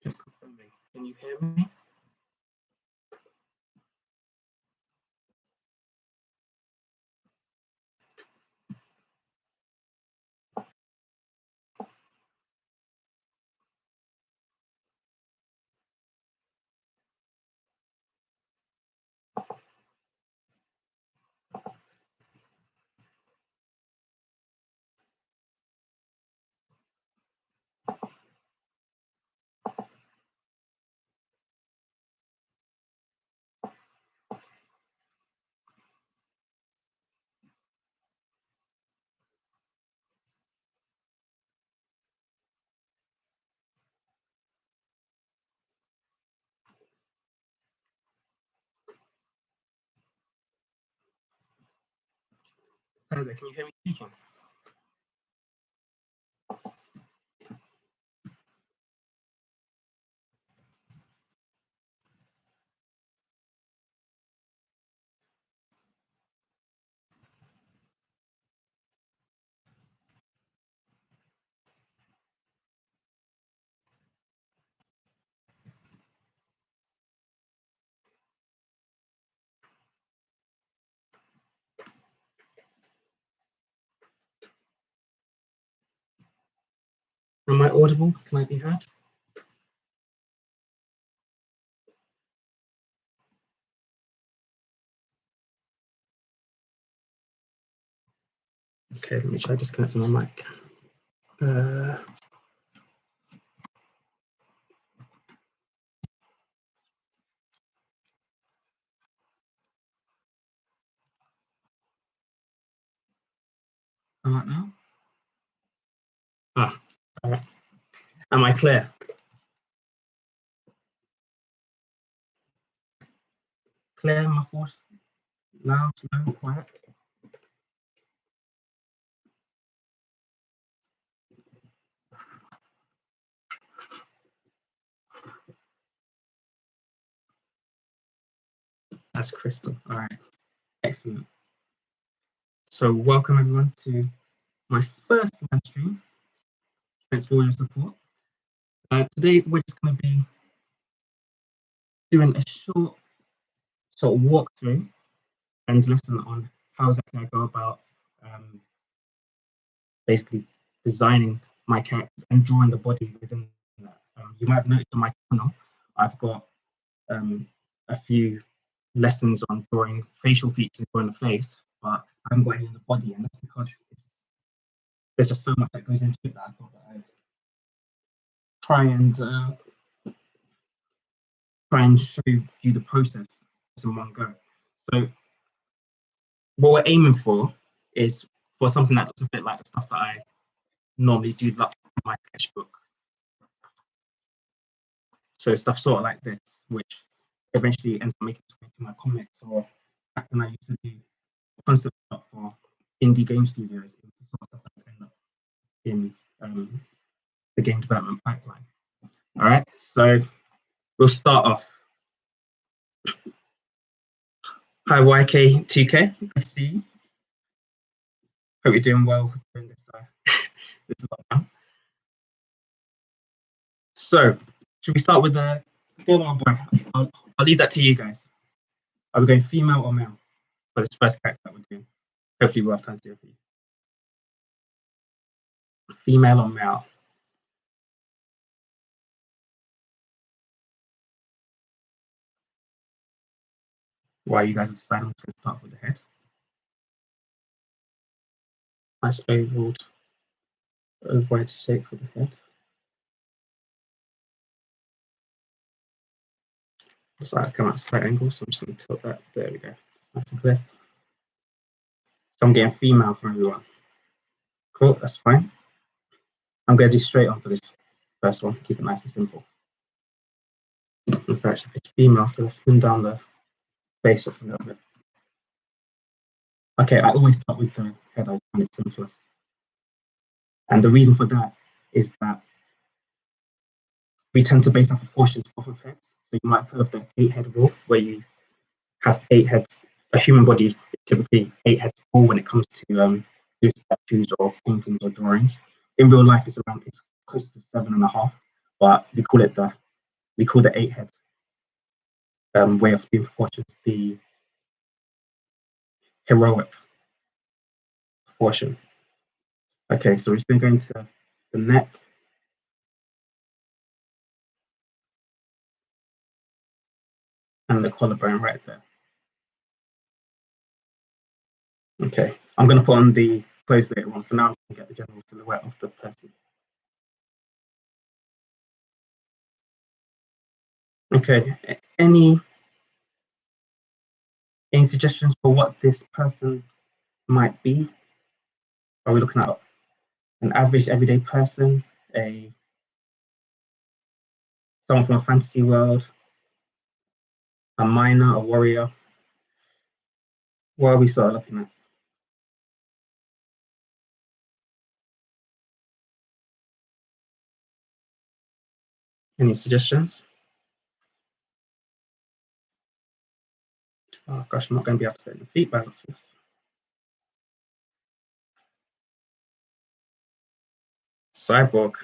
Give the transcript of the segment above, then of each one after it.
Just confirming. Can you hear me? Hello there, can you hear me speaking? Am I audible? Can I be heard? Okay, let me try disconnecting my mic. All right now? All right. Am I clear? Clear, muffled, loud, low, quiet? That's crystal. All right, excellent. So welcome everyone to my first live stream. Thanks for all your support. Today we're just going to be doing a short sort of walkthrough and lesson on how exactly I go about basically designing my characters and drawing the body within that. You might have noticed on my channel, I've got a few lessons on drawing facial features and drawing the face, but I haven't got any in the body, and that's because there's just so much that goes into it that I thought that I'd try and show you the process in one go. So what we're aiming for is for something that looks a bit like the stuff that I normally do like in my sketchbook. So stuff sort of like this, which eventually ends up making its way to my comics, or back when I used to do concept art for indie game studios, it was the sort of stuff that end up in the game development pipeline. All right, so we'll start off. Hi YK2K, good to see you. Hope you're doing well during this this lockdown. So, should we start with the girl or boy? I'll leave that to you guys. Are we going female or male for this first character that we're doing? Hopefully we'll have time to do it for you. Female or male? Why you guys are deciding to start with the head? Nice ovoid shape for the head. Looks like I come at a slight angle, so I'm just going to tilt that. There we go. It's nice and clear. So I'm getting female for everyone. Cool, that's fine. I'm going to do straight on for this first one. Keep it nice and simple. In fact, it's female, so let's slim down the face just a little bit. Okay, I always start with the head. I find it simplest. And the reason for that is that we tend to base our proportions off of heads. So you might have heard of the 8-head rule, where you have 8 heads. A human body is typically 8 heads full when it comes to statues or paintings or drawings. In real life, it's close to 7.5, but we call it the we call the 8 head way of doing proportions the heroic proportion. Okay, so we're just going to go into the neck. And the collarbone right there. Okay, I'm going to put on the clothes later on. For now, I'm going to get the general silhouette of the person. Okay, any suggestions for what this person might be? Are we looking at an average everyday person, someone from a fantasy world, a miner, a warrior? What are we sort of looking at? Any suggestions? Oh gosh, I'm not going to be able to put in the feet by this. Cyborg.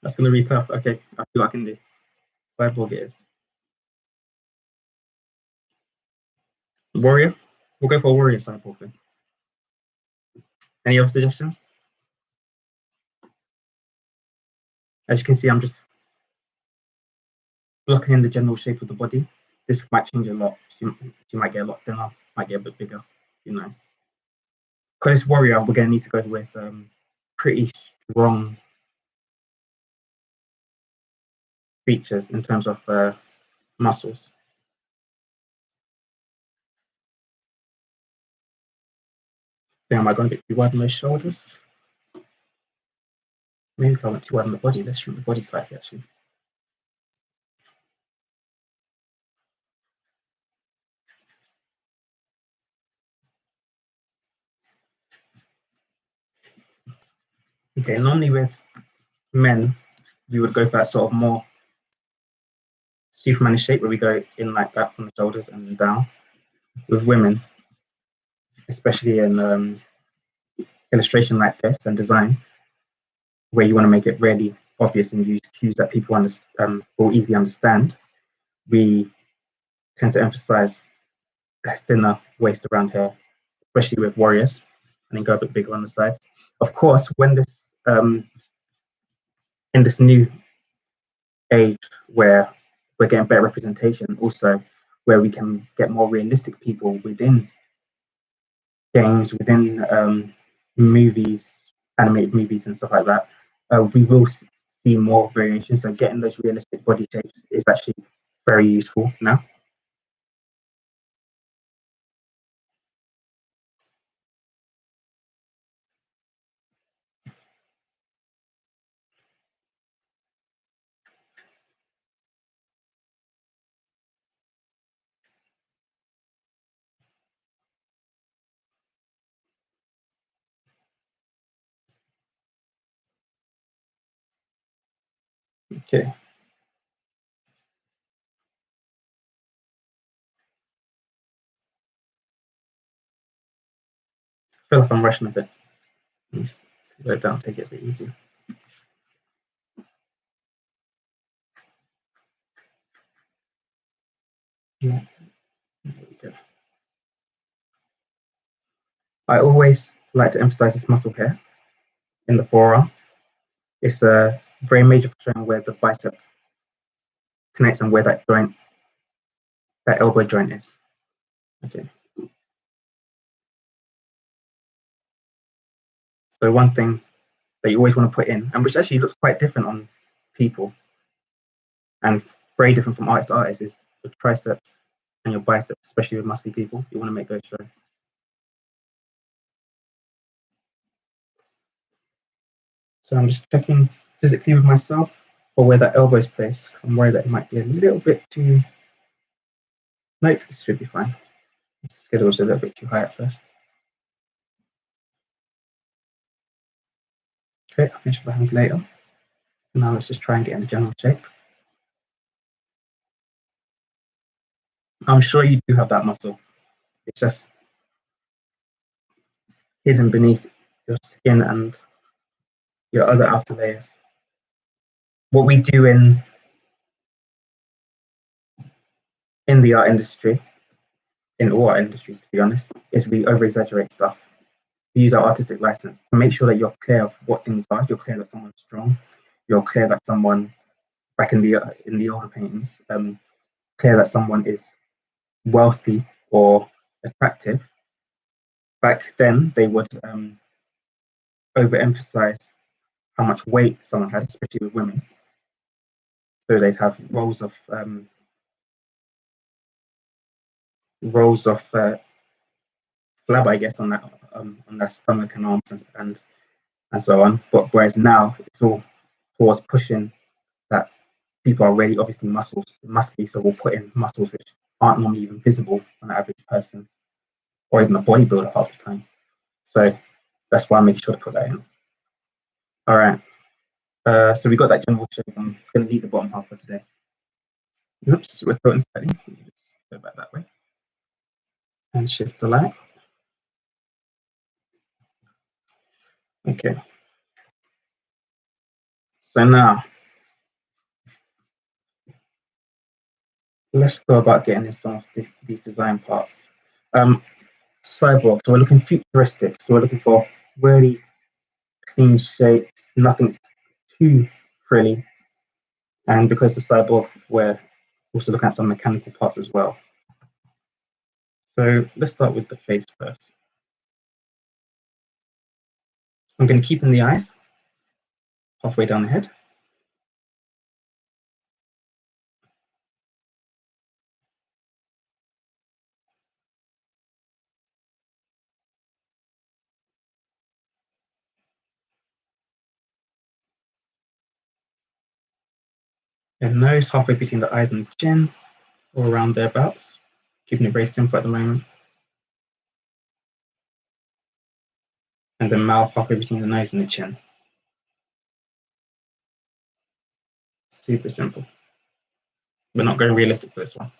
That's going to be tough. Okay, I'll see what I can do. Cyborg it is. Warrior? We'll go for a warrior cyborg then. Any other suggestions? As you can see, I'm just blocking in the general shape of the body. This might change a lot. She might get a lot thinner, might get a bit bigger. Be nice. Because it's warrior, we're going to need to go with pretty strong features in terms of muscles. Then am I going a bit too wide on those shoulders? Maybe if I went too wide on the body, let's shrink the body slightly actually. Okay, normally with men, we would go for that sort of more Superman shape where we go in like that from the shoulders and down. With women, especially in illustration like this and design, where you want to make it really obvious and use cues that people will easily understand, we tend to emphasize a thinner waist around here, especially with warriors, and then go a bit bigger on the sides. Of course, when this in this new age where we're getting better representation, also where we can get more realistic people within games, within movies, animated movies and stuff like that, we will see more variation. So getting those realistic body shapes is actually very useful now. Okay. I feel like I'm rushing a bit. Let's slow it down, take it a bit easier. Yeah. There we go. I always like to emphasize this muscle here in the forearm. It's a very major for showing where the bicep connects and where that joint, that elbow joint is. Okay. So one thing that you always want to put in, and which actually looks quite different on people and very different from artist to artist, is your triceps and your biceps, especially with muscly people. You want to make those show. So I'm just checking physically with myself for where that elbow is placed. I'm worried that it might be a little bit too. Nope, this should be fine. This schedule was a little bit too high at first. Okay, I'll finish with the hands later. Now let's just try and get in the general shape. I'm sure you do have that muscle. It's just hidden beneath your skin and your other outer layers. what we do in the art industry, in all art industries, to be honest, is we over exaggerate stuff. We use our artistic license to make sure that you're clear of what things are. You're clear that someone's strong. You're clear that someone, back in the older paintings, clear that someone is wealthy or attractive. Back then, they would overemphasize how much weight someone had, especially with women. So they'd have rows of flab, I guess, on their stomach and arms and so on. But whereas now it's all towards pushing that people are really obviously muscly, so we'll put in muscles which aren't normally even visible on an average person or even a bodybuilder half the time. So that's why I make sure to put that in. All right. So we got that general shape. I'm going to leave the bottom half for today. Oops, we're tilting slightly. Just go back that way and shift the light. Okay. So now let's go about getting in some of these design parts. Cyborg. So we're looking futuristic. So we're looking for really clean shapes, nothing too frilly. And because the cyborg, we're also looking at some mechanical parts as well. So let's start with the face first. I'm going to keep in the eyes, halfway down the head. And nose halfway between the eyes and the chin, or around thereabouts. Keeping it very simple at the moment. And the mouth halfway between the nose and the chin. Super simple. We're not going realistic for this one.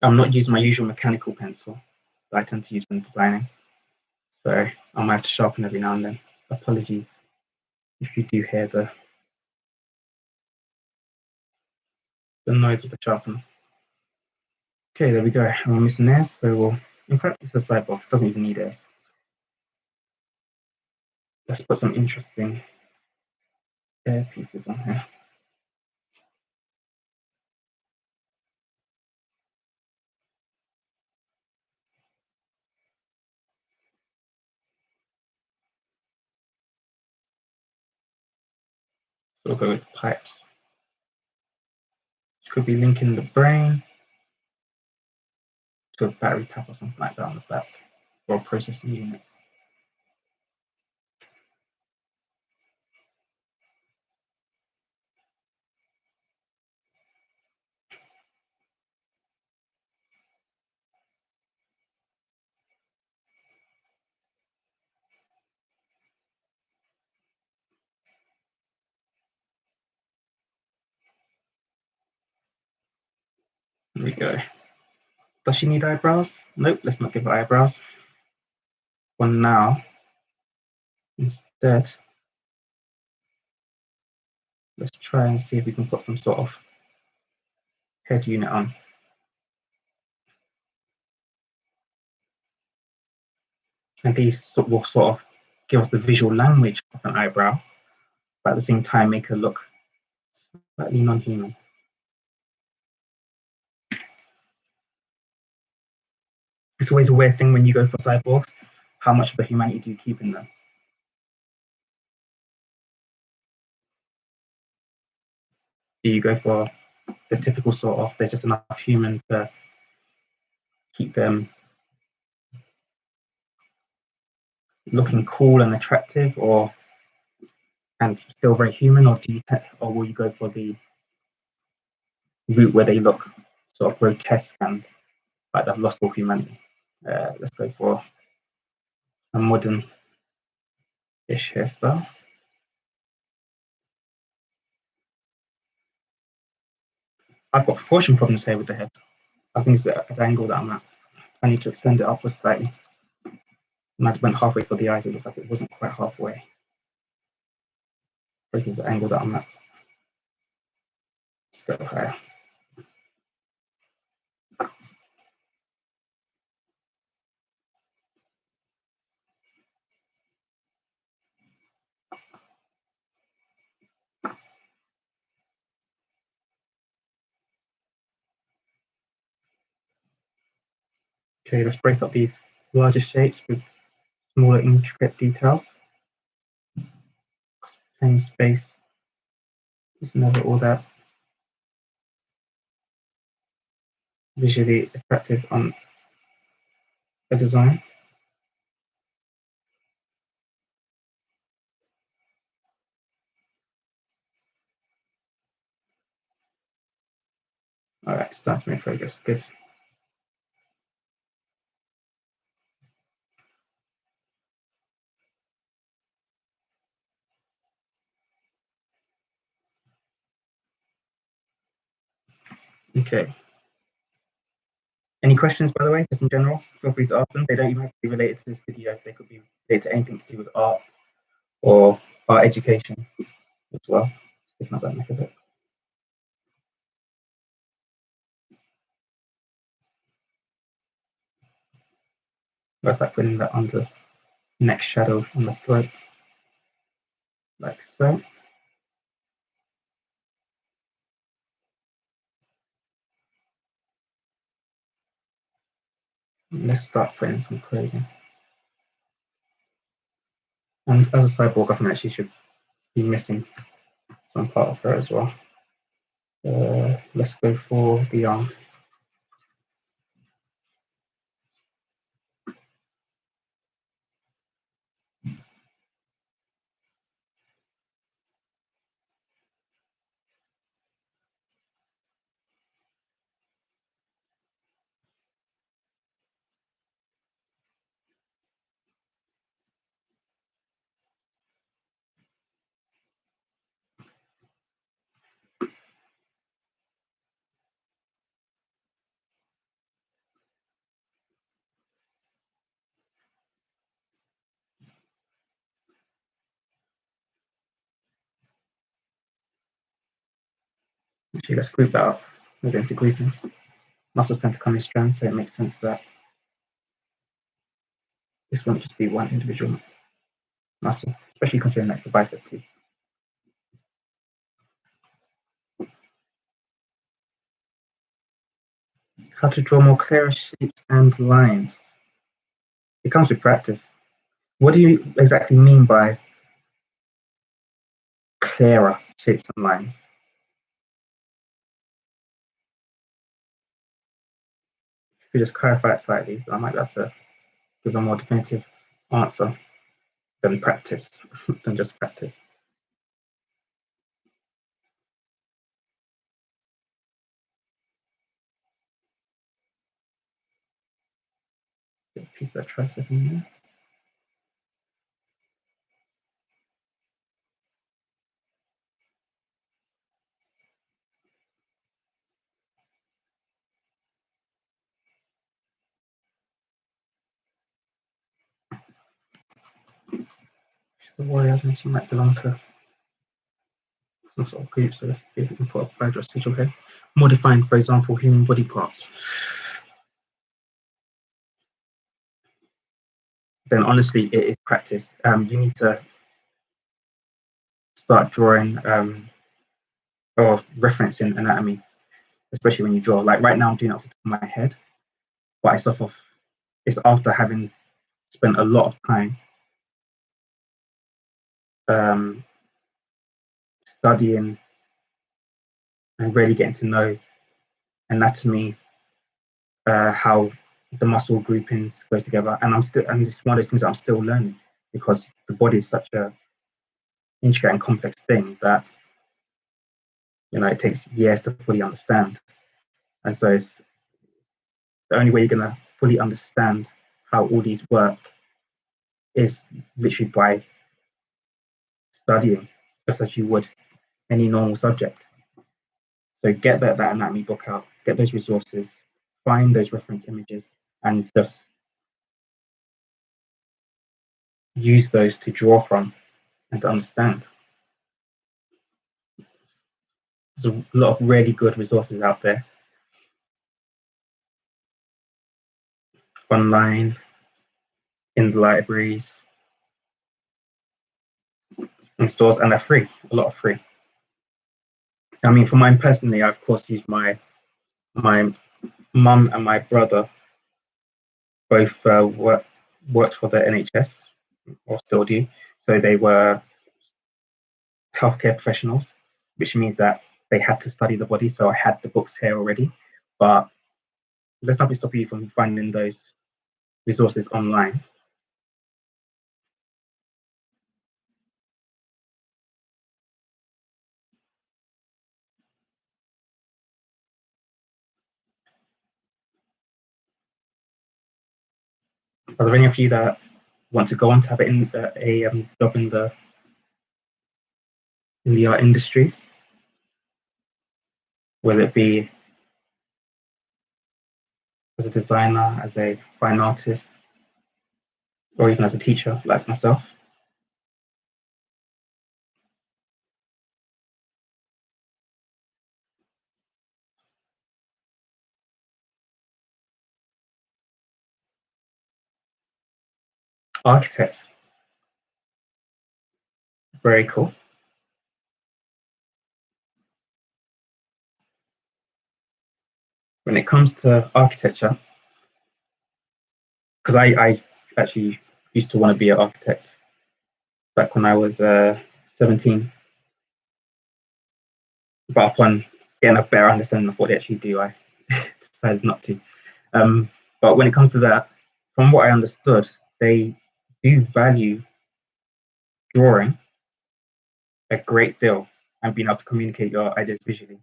I'm not using my usual mechanical pencil that I tend to use when designing. So I might have to sharpen every now and then. Apologies if you do hear the noise of the sharpener. Okay, there we go. And we're missing airs, so we'll, in practice, the sideboard doesn't even need airs. Let's put some interesting air pieces on here. So we'll go with pipes. Could be linking the brain to a battery pack or something like that on the back, or a processing unit. There we go. Does she need eyebrows? Nope, let's not give her eyebrows. For now, instead, let's try and see if we can put some sort of head unit on. And these will sort of give us the visual language of an eyebrow, but at the same time make her look slightly non-human. It's always a weird thing when you go for cyborgs, how much of the humanity do you keep in them? Do you go for the typical sort of, there's just enough human to keep them looking cool and attractive, and still very human, or will you go for the route where they look sort of grotesque and like they've lost all humanity? Let's go for a modern-ish hairstyle. I've got proportion problems here with the head. I think it's the angle that I'm at. I need to extend it upwards slightly. And I went halfway for the eyes, it looks like it wasn't quite halfway. Focus the angle that I'm at. Let's go higher. Okay, let's break up these larger shapes with smaller intricate details. Plain space is never all that visually attractive on a design. All right, start to make progress. Good. Okay. Any questions, by the way, just in general? Feel free to ask them. They don't even have to be related to this video. They could be related to anything to do with art or art education as well. Sticking up that neck a bit. That's like putting that under neck shadow on the throat, like so. And let's start putting some clothing. And as a cyborg, I think actually should be missing some part of her as well. Let's go for the arm. Actually, let's group that up. We're going to groupings. Muscles tend to come in strands, so it makes sense that this won't just be one individual muscle, especially considering that's the bicep too. How to draw more clearer shapes and lines. It comes with practice. What do you exactly mean by clearer shapes and lines? If you just clarify it slightly, I might be able to give a more definitive answer than practice, than just practice. Get a piece of tricep in there. The warrior she might belong to some sort of group, so let's see if we can put a badger sigil here. More defined, for example, human body parts. Then honestly, it is practice. You need to start drawing or referencing anatomy, especially when you draw. Like right now, I'm doing it off the top of my head, but it's after having spent a lot of time studying and really getting to know anatomy, how the muscle groupings go together, and it's one of those things that I'm still learning because the body is such a intricate and complex thing that it takes years to fully understand, and so it's the only way you're gonna fully understand how all these work is literally by studying, just as you would any normal subject. So get that anatomy book out, get those resources, find those reference images, and just use those to draw from and to understand. there's a lot of really good resources out there online, in the libraries, in stores, and they're free. A lot of free. I mean, for mine personally, I of course use my mum and my brother both worked for the NHS or still do. So they were healthcare professionals, which means that they had to study the body. So I had the books here already, but there's nothing stopping you from finding those resources online. Are there any of you that want to go on to have a job in the art industries, whether it be as a designer, as a fine artist, or even as a teacher like myself? Architects, very cool. When it comes to architecture, because I actually used to want to be an architect back when I was 17, but upon getting a better understanding of what they actually do, I decided not to. But when it comes to that, from what I understood, they do value drawing a great deal and being able to communicate your ideas visually,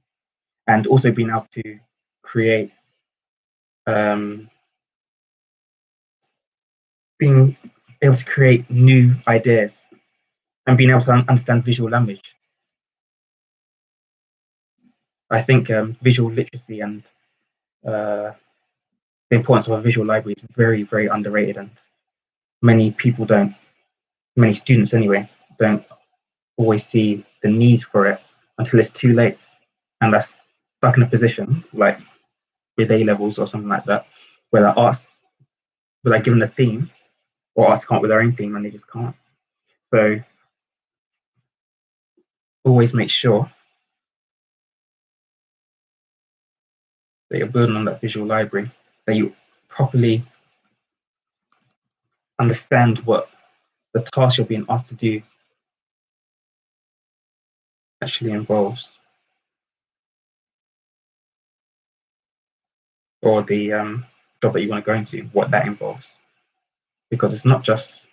and also being able to create, being able to create new ideas and being able to understand visual language. I think visual literacy and the importance of a visual library is very, very underrated, and many people don't, many students anyway, don't always see the need for it until it's too late, and that's stuck in a position like with A levels or something like that, where the arts, where they're given a theme, or arts can't with their own theme, and they just can't. So always make sure that you're building on that visual library, that you properly understand what the task you're being asked to do actually involves, or the job that you want to go into, what that involves. Because it's not just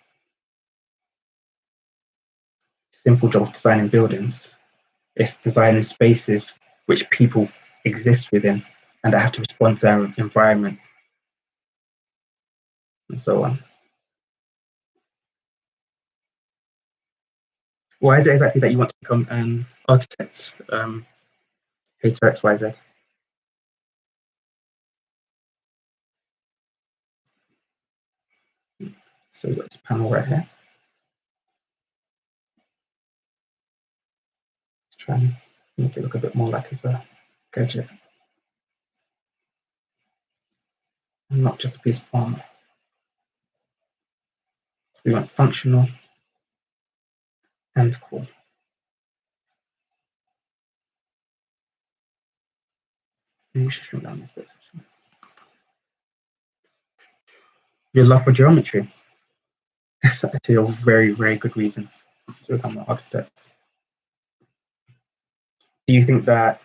simple job of designing buildings, it's designing spaces which people exist within and they have to respond to their environment and so on. Why is it exactly that you want to become an architect? Hater XYZ. So we've got this panel right here. Let's try and make it look a bit more like it's a gadget and not just a piece of armor. We want functional and cool. Maybe we should shrink down this bit. Your love for geometry. That's actually a very, very good reason to become an architect. Do you think that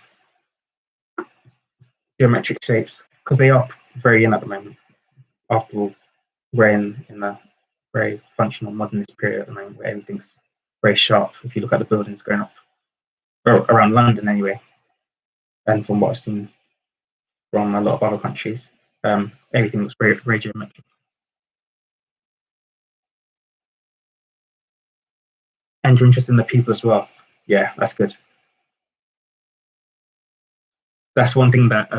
geometric shapes, because they are very in at the moment, after all, we're in a very functional modernist period at the moment where everything's very sharp. If you look at the buildings going up, or around London anyway, and from what I've seen from a lot of other countries, everything looks very, very geometric. And you're interested in the people as well. Yeah, that's good. That's one thing that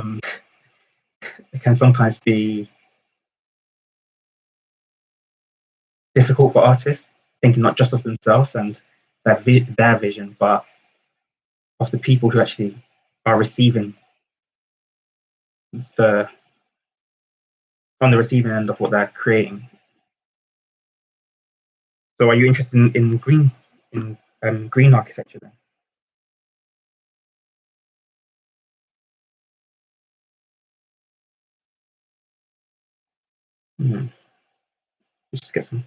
can sometimes be difficult for artists, thinking not just of themselves and their vision, but of the people who actually are receiving the on the receiving end of what they're creating. So are you interested in green architecture then? Let's just get some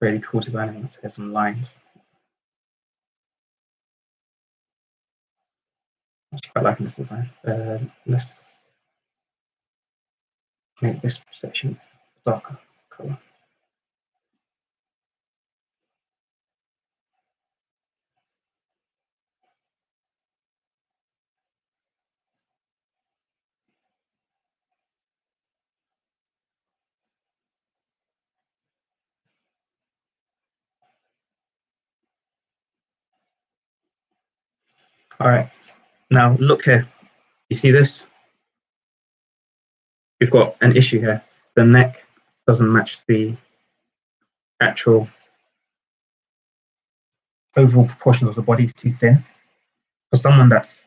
really cool design elements here, some lines. I'm quite liking this design. Let's make this section darker color. All right, now look here. You see this? We've got an issue here. The neck doesn't match the actual overall proportion of the body. Is too thin. For someone that's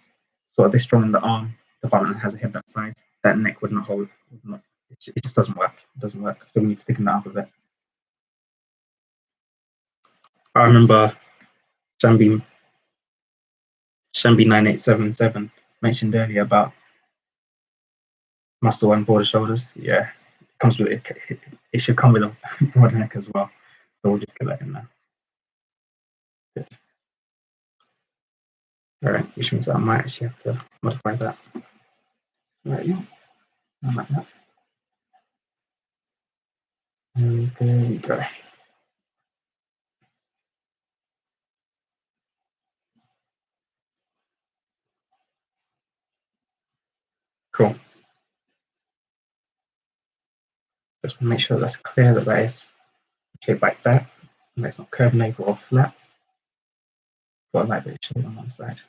sort of this strong in the arm department and has a hip that size, that neck would not hold. It just doesn't work. It doesn't work. So we need to thicken that up a bit. I remember Shambi 9877 mentioned earlier about muscle and broader shoulders. Yeah, it comes with it. It should come with a broad neck as well. So we'll just get that in there. Good. All right, which means I might actually have to modify that slightly. Like that. And there we go. Cool. Just make sure that's clear that that is shaped like that. And it's not curved navel or flat. Got a light bit of shade on one side.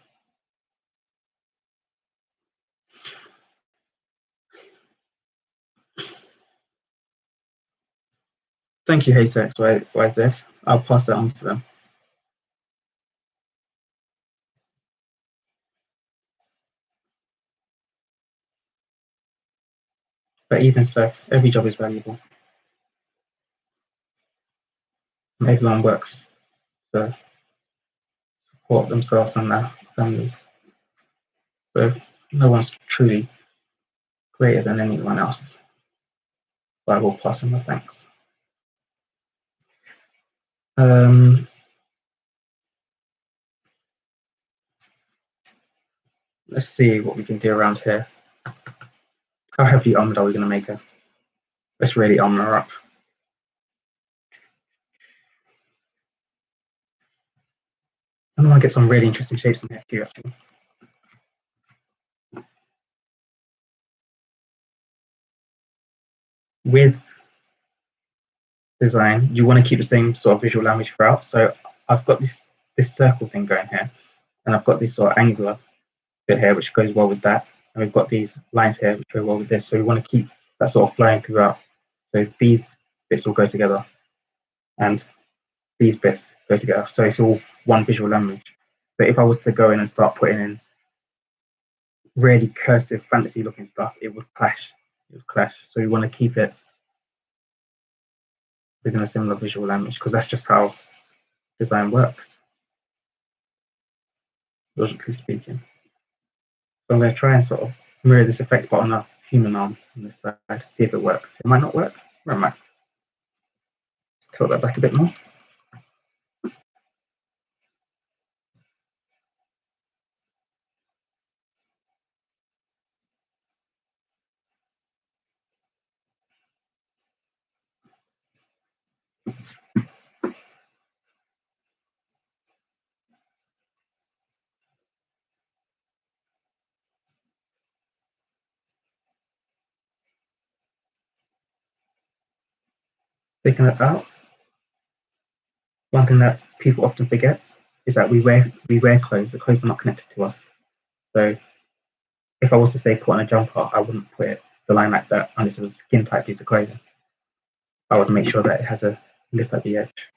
Thank you, Hater XYZ. I'll pass that on to them. But even so, every job is valuable. Everyone works to support themselves and their families. So no one's truly greater than anyone else. But I will pass on my thanks. Let's see what we can do around here. How heavy armored are we going to make her? Let's really armor her up. I want to get some really interesting shapes in here too, actually. With design, you want to keep the same sort of visual language throughout. So I've got this circle thing going here, and I've got this sort of angular bit here, which goes well with that. And we've got these lines here, which go well with this. So we want to keep that sort of flowing throughout. So these bits will go together, and these bits go together. So it's all one visual language. So if I was to go in and start putting in really cursive, fantasy-looking stuff, it would clash. It would clash. So we want to keep it within a similar visual language because that's just how design works, logically speaking. So I'm going to try and sort of mirror this effect, but on a human arm on this side to see if it works. It might not work, or it might. Let's tilt that back a bit more. Taking that out. One thing that people often forget is that we wear clothes. The clothes are not connected to us. So if I was to say put on a jumper, I wouldn't put the line like that unless it was a skin tight piece of clothing. I would make sure that it has a lip at the edge.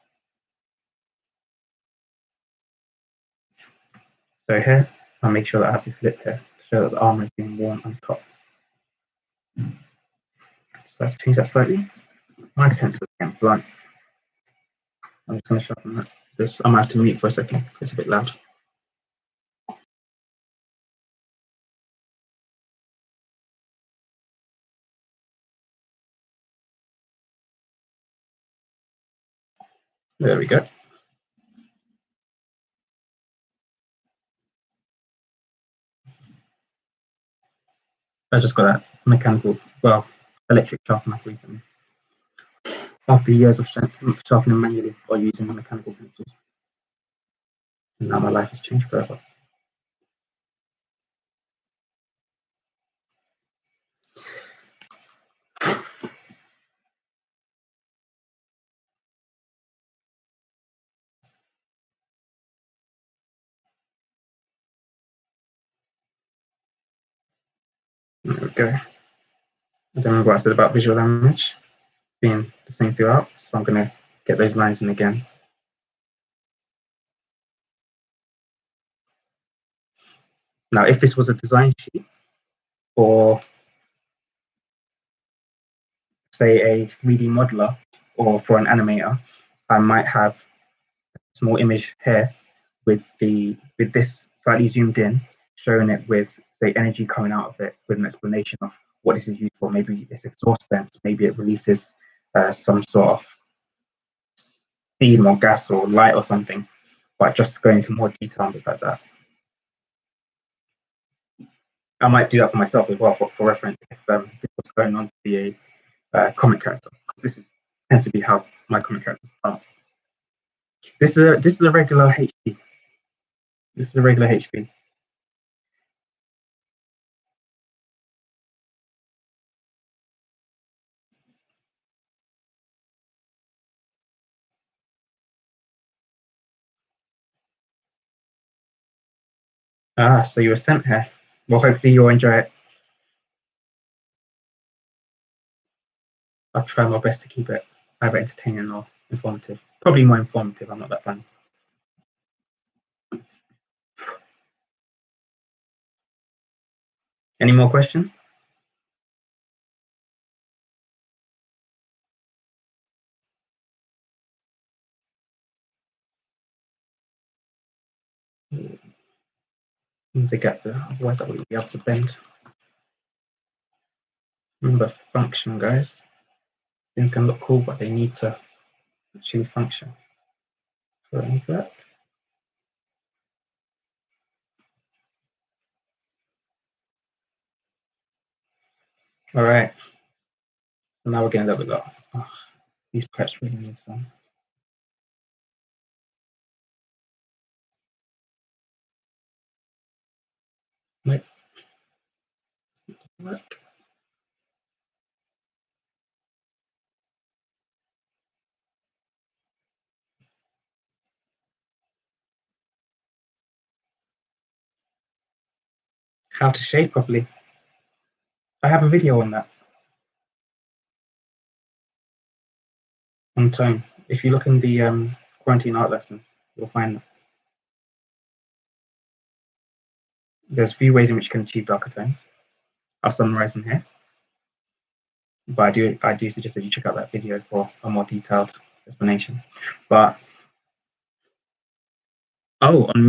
So here, I'll make sure that I have this lip here to show that the armor is being worn on top. So I've changed that slightly. My pencil is getting blunt. I'm just going to sharpen that. This I might have to mute for a second. It's a bit loud. There we go. I just got that mechanical, well, electric sharpener recently. After years of sharpening manually or using mechanical pencils. And now my life has changed forever. There we go. I don't remember what I said about visual language being the same throughout, so I'm going to get those lines in again. Now, if this was a design sheet for, say, a 3D modeler or for an animator, I might have a small image here with this slightly zoomed in, showing it with, say, energy coming out of it with an explanation of what this is used for. Maybe it's exhaust vents, maybe it releases some sort of steam or gas or light or something, but just go into more detail on this like that. I might do that for myself as well for reference if this was going on to be a comic character. This tends to be how my comic characters start. This is a regular HP. This is a regular HP. Ah, so you were sent here. Well, hopefully you'll enjoy it. I'll try my best to keep it either entertaining or informative. Probably more informative. I'm not that funny. Any more questions? Need to get there, otherwise I wouldn't be able to bend. Remember function, guys. Things can look cool, but they need to actually function. So like that. All right. So now we're getting a little bit low. Oh, these parts really need some. Wait. Work. How to shape properly. I have a video on that. On tone. If you look in the quarantine art lessons, you'll find that. There's a few ways in which you can achieve darker tones. I'll summarize them here. But I do suggest that you check out that video for a more detailed explanation. But on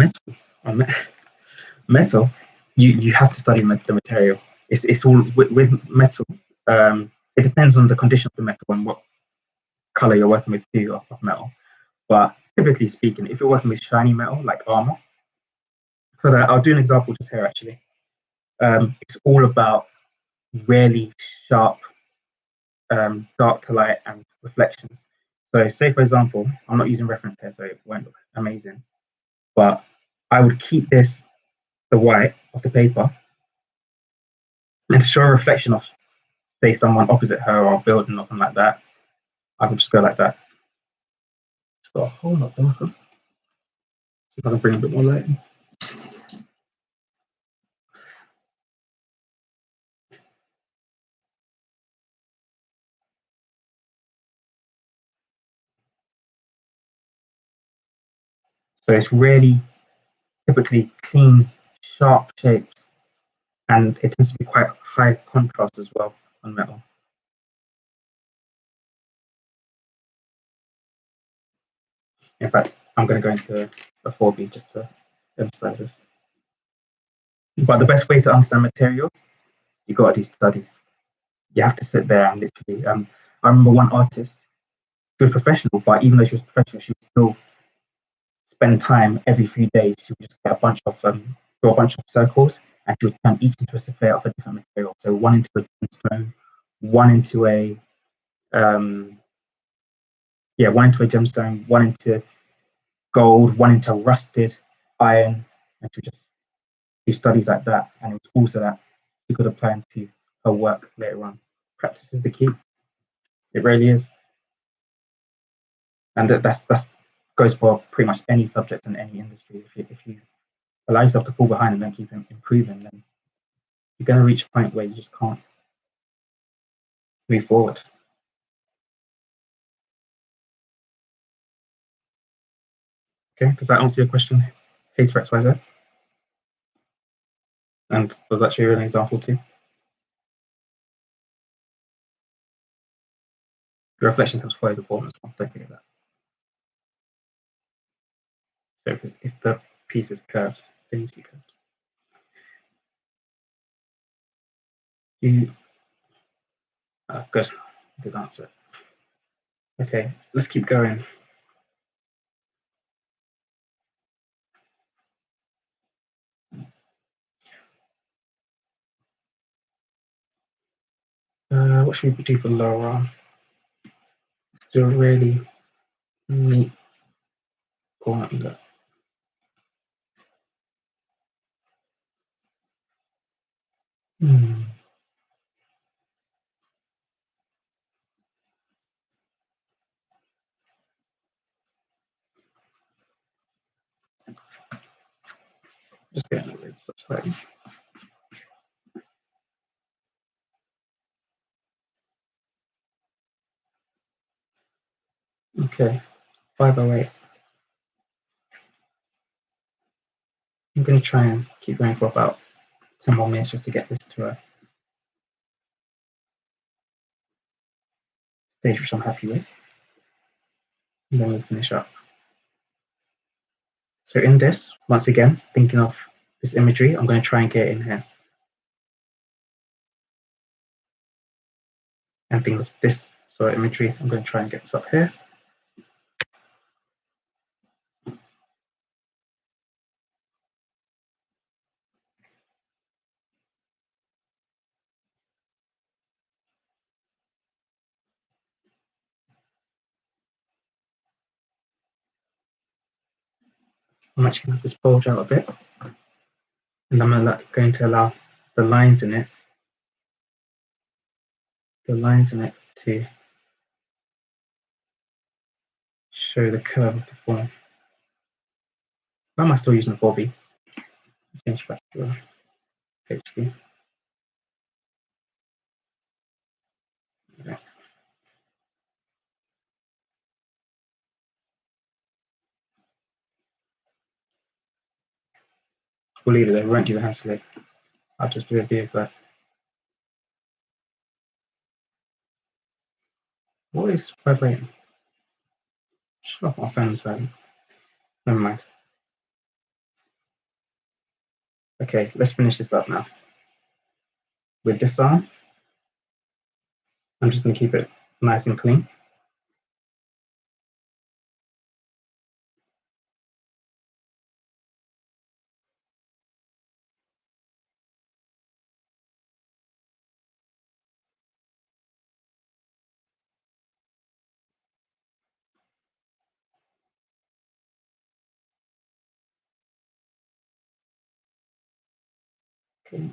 metal, you have to study the material. It's all with metal. It depends on the condition of the metal and what color you're working with too of metal. But typically speaking, if you're working with shiny metal like armor, so that I'll do an example just here actually. It's all about really sharp dark to light and reflections. So say for example, I'm not using reference here, so it won't look amazing, but I would keep the white of the paper and to show a reflection of say someone opposite her or a building or something like that, I would just go like that. It's got a whole lot darker. See if I can bring a bit more light in. So it's really typically clean, sharp shapes and it tends to be quite high contrast as well on metal. In fact, I'm going to go into a 4B just to emphasize this. But the best way to understand materials, you got to do studies. You have to sit there and literally. I remember one artist, she was professional, but even though she was professional, she would still spend time every few days. She would just get a bunch of draw a bunch of circles, and she would turn each into a sphere of a different material. So one into a gemstone, one into a one into a gemstone, one into gold, one into rusted iron, and she just do studies like that. And it was also that she could apply into her work later on. Practice is the key. It really is, and that's goes for pretty much any subject in any industry. If you allow yourself to fall behind and then keep improving, then you're going to reach a point where you just can't move forward. Okay, does that answer your question, Hater XYZ? And was that your an example too? The reflection helps follow the form as well. Don't forget that. So if the piece is curved, it needs to be curved. Good. I did answer it. Okay, let's keep going. What should we do for lower arm? Still really neat corner. Just getting this slightly. Okay, 508. I'm going to try and keep going for about 10 more minutes just to get this to a stage which I'm happy with. And then we'll finish up. So in this, once again, thinking of this imagery, I'm going to try and get it in here. And think of this sort of imagery, I'm going to try and get this up here. I'm actually going to have this bulge out a bit. And I'm going to allow the lines in it to show the curve of the form. Why am I still using a 4B? Change back to a HB. Okay. We'll leave it there. We won't do the hand select. I'll just do a view of that. What is vibrating? Shut off my phone silent. Never mind. Okay, let's finish this up now. With this arm, I'm just going to keep it nice and clean. Okay,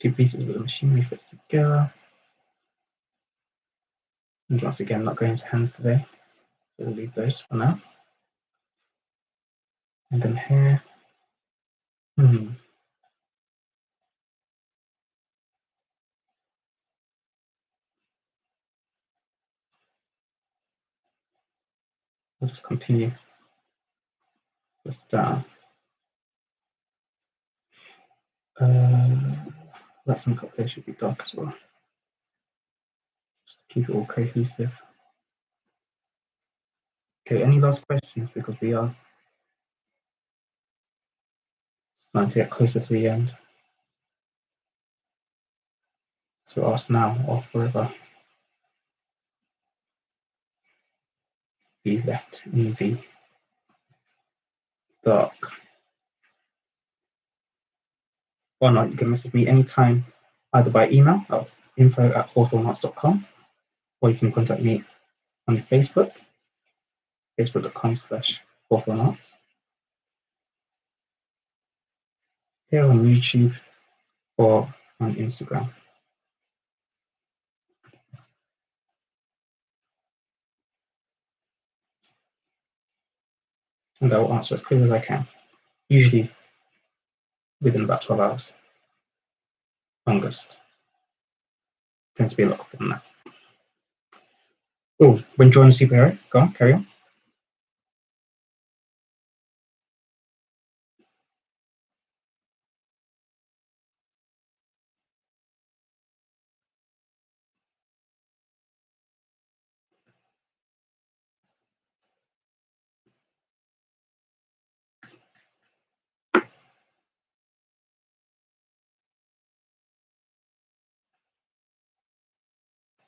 two pieces of the machinery fits together. And once again, not going to hands today, so we'll leave those for now. And then here, I'll just continue this down. That some up there should be dark as well. Just to keep it all cohesive. Okay, any last questions? Because we are starting to get closer to the end. So ask now or forever. Be left in the dark. Or not, you can message me anytime, either by email at info@hawthornearts.com, or you can contact me on Facebook, facebook.com/hawthornearts, here on YouTube, or on Instagram. And I will answer as quickly as I can, usually within about 12 hours. Longest. Tends to be a lot quicker than that. Oh, when joining a superhero, go on, carry on.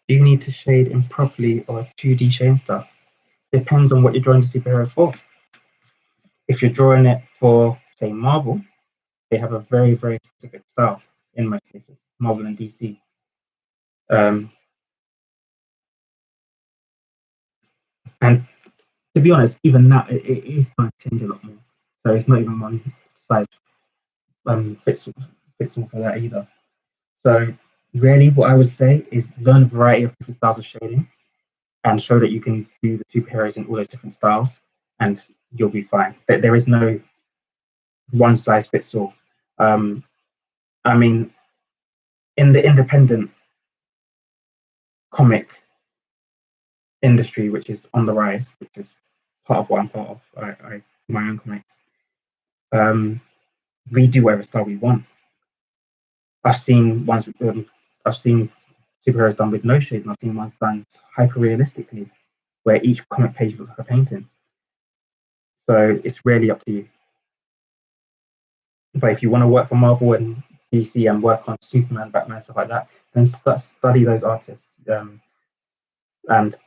Do you need to shade in properly or 2D shading style? Depends on what you're drawing the superhero for. If you're drawing it for, say, Marvel, they have a very, very specific style in most cases, Marvel and DC. And to be honest, even now, it is going to change a lot more. So it's not even one size fits all for that either. So really what I would say is learn a variety of different styles of shading and show that you can do the superheroes in all those different styles, and you'll be fine. There is no one size fits all. I mean, in the independent comic industry, which is on the rise, which is part of what I'm part of, my own comics, we do whatever style we want. I've seen ones, I've seen superheroes done with no shade, and I've seen ones done hyper realistically, where each comic page looks like a painting. So it's really up to you. But if you want to work for Marvel and DC and work on Superman, Batman, stuff like that, then study those artists and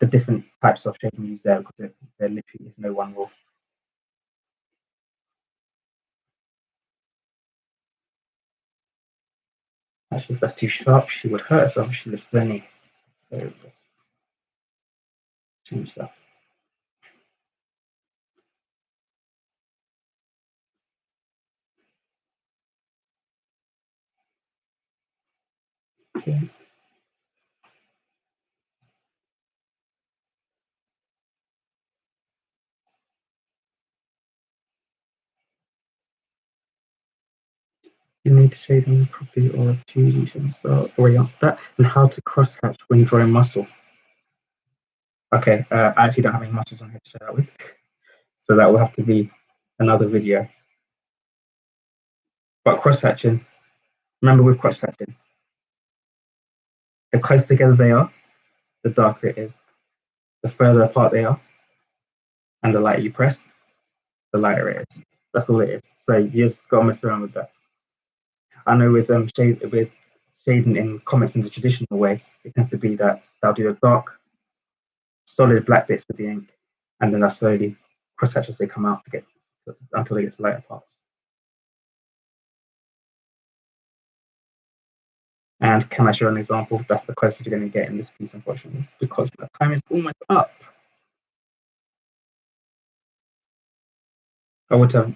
the different types of shading used there, because there literally is no one rule. Actually, if that's too sharp, she would hurt herself if she lifts her knee. So let's change that. Okay. You need to shade them properly or choose them. So already answered that. And how to cross hatch when drawing muscle. Okay, I actually don't have any muscles on here to share that with. So that will have to be another video. But cross hatching, remember with cross hatching, the closer together they are, the darker it is. The further apart they are, and the lighter you press, the lighter it is. That's all it is. So you just got to mess around with that. I know with shading in comics in the traditional way, it tends to be that they'll do the dark, solid black bits with the ink, and then they'll slowly cross hatch as they come out until they get to lighter parts. And can I show an example? That's the closest you're going to get in this piece, unfortunately, because the time is almost up. I would have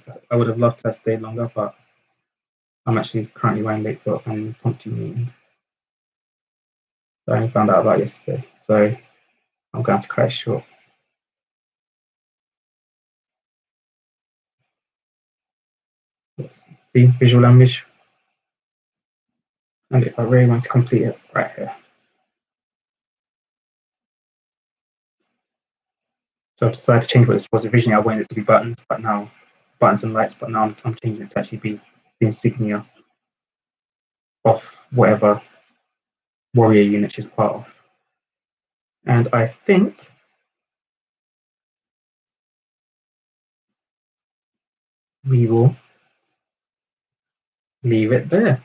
loved to have stayed longer, but I'm actually currently wearing late foot and impromptu meeting. I only found out about yesterday, so I'm going to cut it short. Let's see, visual language. And if I really want to complete it, right here. So I've decided to change what this was. Originally I wanted it to be buttons, but now buttons and lights, but now I'm changing it to actually be the insignia. of whatever warrior unit she's part of. And I think we will leave it there.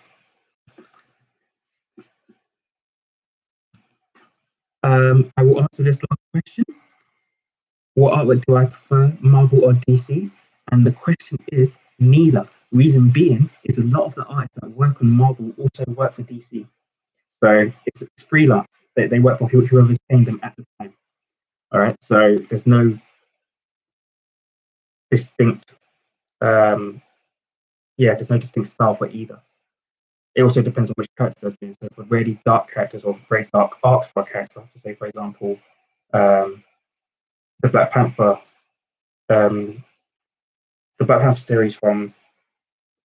I will answer this last question. What artwork do I prefer, Marvel or DC? And the question is neither. Reason being is a lot of the artists that work on Marvel also work for DC. So it's freelance. They work for whoever's paying them at the time. All right. So there's no distinct, there's no distinct style for either. It also depends on which characters they're doing. So for really dark characters or very dark arcs for a character, so say for example, the Black Panther, the Black Panther series from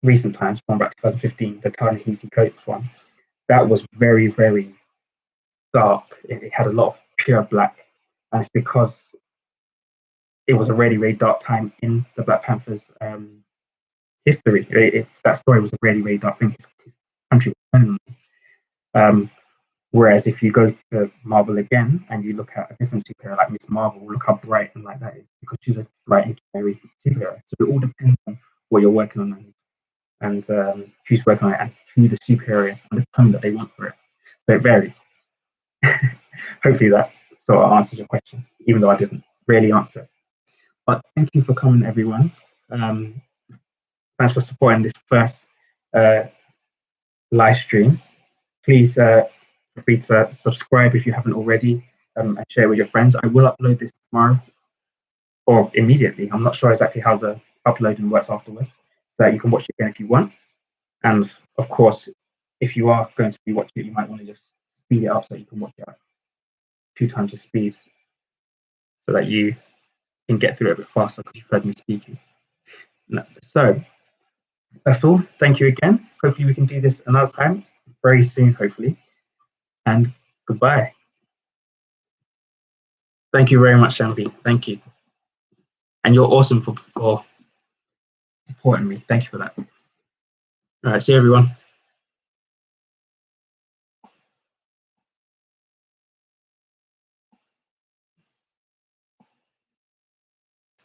recent times, from about 2015, the Ta-Nehisi Coates one, that was very, very dark. It had a lot of pure black, and it's because it was a really, really dark time in the Black Panther's history. That story was a really, really dark thing. His country was turning on him. Whereas if you go to Marvel again and you look at a different superhero like Miss Marvel, look how bright and like that is, because she's a bright and scary superhero. So it all depends on what you're working on and who's working on it and who the superhero is and the tone that they want for it. So it varies. Hopefully that sort of answers your question, even though I didn't really answer it. But thank you for coming, everyone. Thanks for supporting this first live stream. Please feel free to subscribe if you haven't already and share with your friends. I will upload this tomorrow or immediately. I'm not sure exactly how the uploading works afterwards, so you can watch it again if you want. And of course, if you are going to be watching it, you might want to just speed it up so you can watch it at 2 times the speed so that you can get through it a bit faster because you've heard me speaking. So that's all. Thank you again. Hopefully we can do this another time very soon, hopefully. And goodbye. Thank you very much, Shanti. Thank you. And you're awesome for supporting me. Thank you for that. All right, see you, everyone.